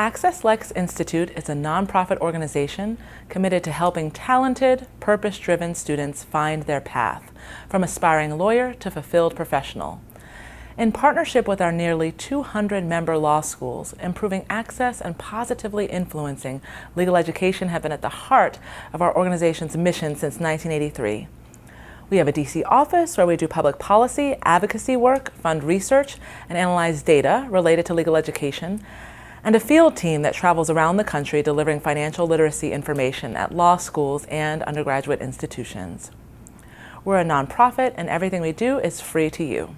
Access Lex Institute is a nonprofit organization committed to helping talented, purpose-driven students find their path, from aspiring lawyer to fulfilled professional. In partnership with our nearly 200 member law schools, improving access and positively influencing legal education have been at the heart of our organization's mission since 1983. We have a DC office where we do public policy, advocacy work, fund research, and analyze data related to legal education, and a field team that travels around the country delivering financial literacy information at law schools and undergraduate institutions. We're a nonprofit, and everything we do is free to you.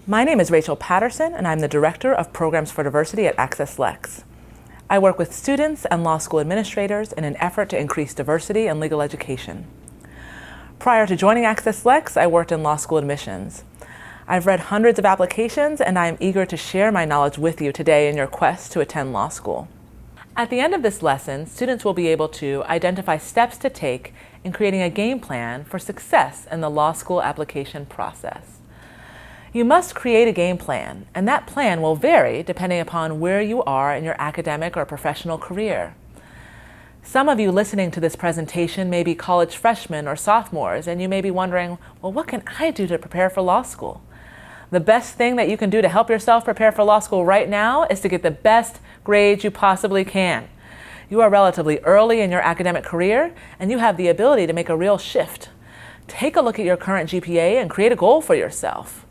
My name is Rachel Patterson, and I'm the Director of Programs for Diversity at Access Lex. I work with students and law school administrators in an effort to increase diversity in legal education. Prior to joining Access Lex, I worked in law school admissions. I've read hundreds of applications, and I am eager to share my knowledge with you today in your quest to attend law school. At the end of this lesson, students will be able to identify steps to take in creating a game plan for success in the law school application process. You must create a game plan, and that plan will vary depending upon where you are in your academic or professional career. Some of you listening to this presentation may be college freshmen or sophomores, and you may be wondering, well, what can I do to prepare for law school? The best thing that you can do to help yourself prepare for law school right now is to get the best grades you possibly can. You are relatively early in your academic career, and you have the ability to make a real shift. Take a look at your current GPA and create a goal for yourself.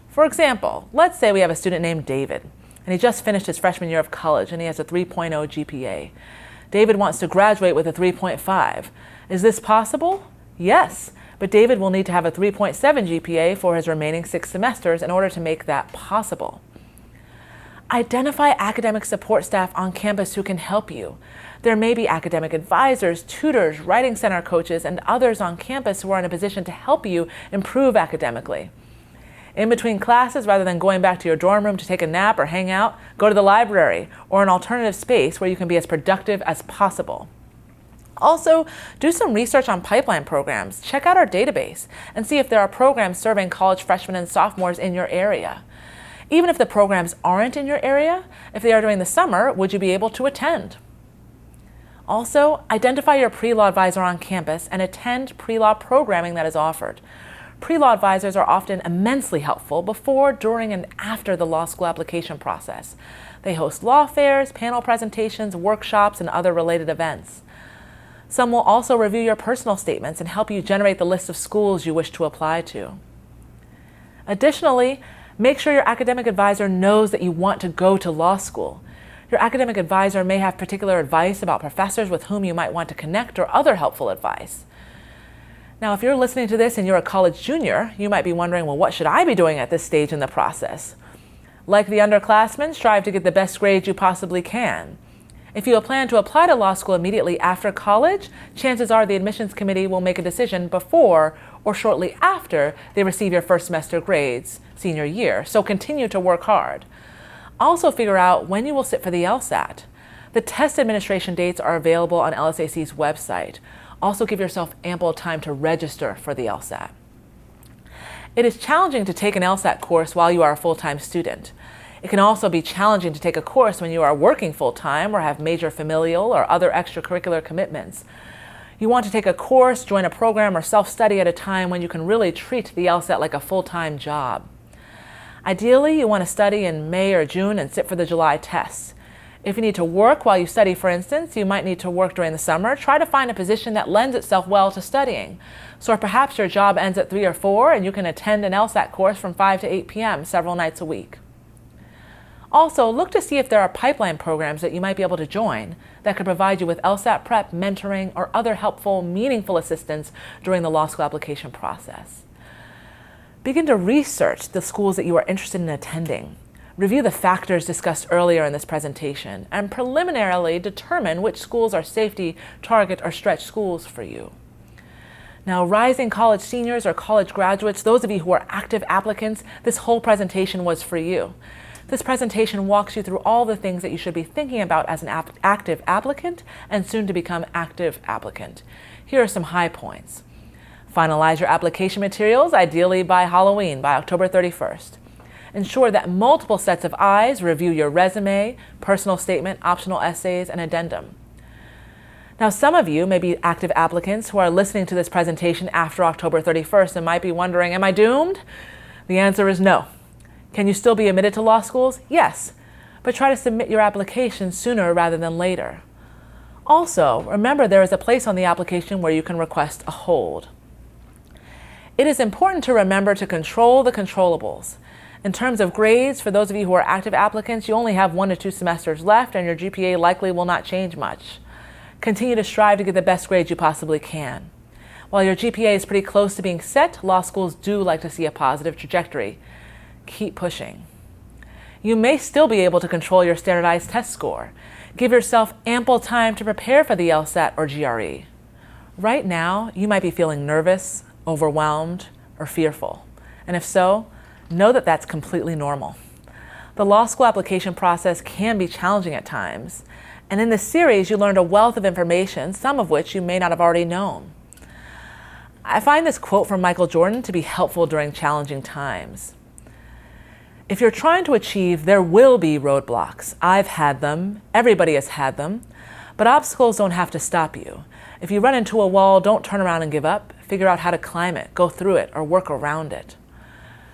For example, let's say we have a student named David, and he just finished his freshman year of college, and he has a 3.0 GPA. David wants to graduate with a 3.5. Is this possible? Yes. But David will need to have a 3.7 GPA for his remaining 6 semesters in order to make that possible. Identify academic support staff on campus who can help you. There may be academic advisors, tutors, writing center coaches, and others on campus who are in a position to help you improve academically. In between classes, rather than going back to your dorm room to take a nap or hang out, go to the library or an alternative space where you can be as productive as possible. Also, do some research on pipeline programs. Check out our database and see if there are programs serving college freshmen and sophomores in your area. Even if the programs aren't in your area, if they are during the summer, would you be able to attend? Also, identify your pre-law advisor on campus and attend pre-law programming that is offered. Pre-law advisors are often immensely helpful before, during, and after the law school application process. They host law fairs, panel presentations, workshops, and other related events. Some will also review your personal statements and help you generate the list of schools you wish to apply to. Additionally, make sure your academic advisor knows that you want to go to law school. Your academic advisor may have particular advice about professors with whom you might want to connect or other helpful advice. Now, if you're listening to this and you're a college junior, you might be wondering, well, what should I be doing at this stage in the process? Like the underclassmen, strive to get the best grades you possibly can. If you plan to apply to law school immediately after college, chances are the admissions committee will make a decision before or shortly after they receive your first semester grades senior year, so continue to work hard. Also figure out when you will sit for the LSAT. The test administration dates are available on LSAC's website. Also give yourself ample time to register for the LSAT. It is challenging to take an LSAT course while you are a full-time student. It can also be challenging to take a course when you are working full-time or have major familial or other extracurricular commitments. You want to take a course, join a program, or self-study at a time when you can really treat the LSAT like a full-time job. Ideally, you want to study in May or June and sit for the July tests. If you need to work while you study, for instance, you might need to work during the summer. Try to find a position that lends itself well to studying. So perhaps your job ends at 3 or 4 and you can attend an LSAT course from 5 to 8 p.m. several nights a week. Also, look to see if there are pipeline programs that you might be able to join that could provide you with LSAT prep, mentoring, or other helpful, meaningful assistance during the law school application process. Begin to research the schools that you are interested in attending. Review the factors discussed earlier in this presentation and preliminarily determine which schools are safety, target, or stretch schools for you. Now, rising college seniors or college graduates, those of you who are active applicants, this whole presentation was for you. This presentation walks you through all the things that you should be thinking about as an active applicant and soon to become active applicant. Here are some high points. Finalize your application materials, ideally by Halloween, by October 31st. Ensure that multiple sets of eyes review your resume, personal statement, optional essays, and addendum. Now, some of you may be active applicants who are listening to this presentation after October 31st and might be wondering, am I doomed? The answer is no. Can you still be admitted to law schools? Yes, but try to submit your application sooner rather than later. Also, remember there is a place on the application where you can request a hold. It is important to remember to control the controllables. In terms of grades, for those of you who are active applicants, you only have 1 to 2 semesters left and your GPA likely will not change much. Continue to strive to get the best grades you possibly can. While your GPA is pretty close to being set, law schools do like to see a positive trajectory. Keep pushing. You may still be able to control your standardized test score. Give yourself ample time to prepare for the LSAT or GRE. Right now, you might be feeling nervous, overwhelmed, or fearful. And if so, know that that's completely normal. The law school application process can be challenging at times. And in this series, you learned a wealth of information, some of which you may not have already known. I find this quote from Michael Jordan to be helpful during challenging times. If you're trying to achieve, there will be roadblocks. I've had them. Everybody has had them. But obstacles don't have to stop you. If you run into a wall, don't turn around and give up. Figure out how to climb it, go through it, or work around it.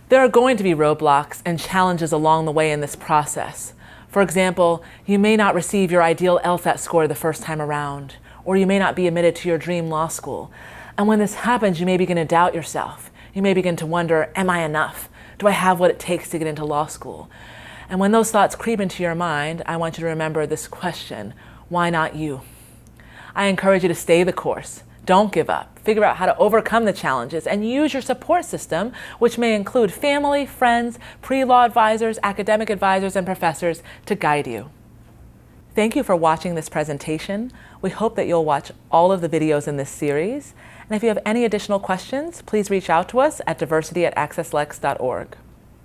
There are going to be roadblocks and challenges along the way in this process. For example, you may not receive your ideal LSAT score the first time around, or you may not be admitted to your dream law school. And when this happens, you may begin to doubt yourself. You may begin to wonder, am I enough? Do I have what it takes to get into law school? And when those thoughts creep into your mind, I want you to remember this question, why not you? I encourage you to stay the course. Don't give up. Figure out how to overcome the challenges and use your support system, which may include family, friends, pre-law advisors, academic advisors, and professors to guide you. Thank you for watching this presentation. We hope that you'll watch all of the videos in this series. And if you have any additional questions, please reach out to us at diversity@accesslex.org.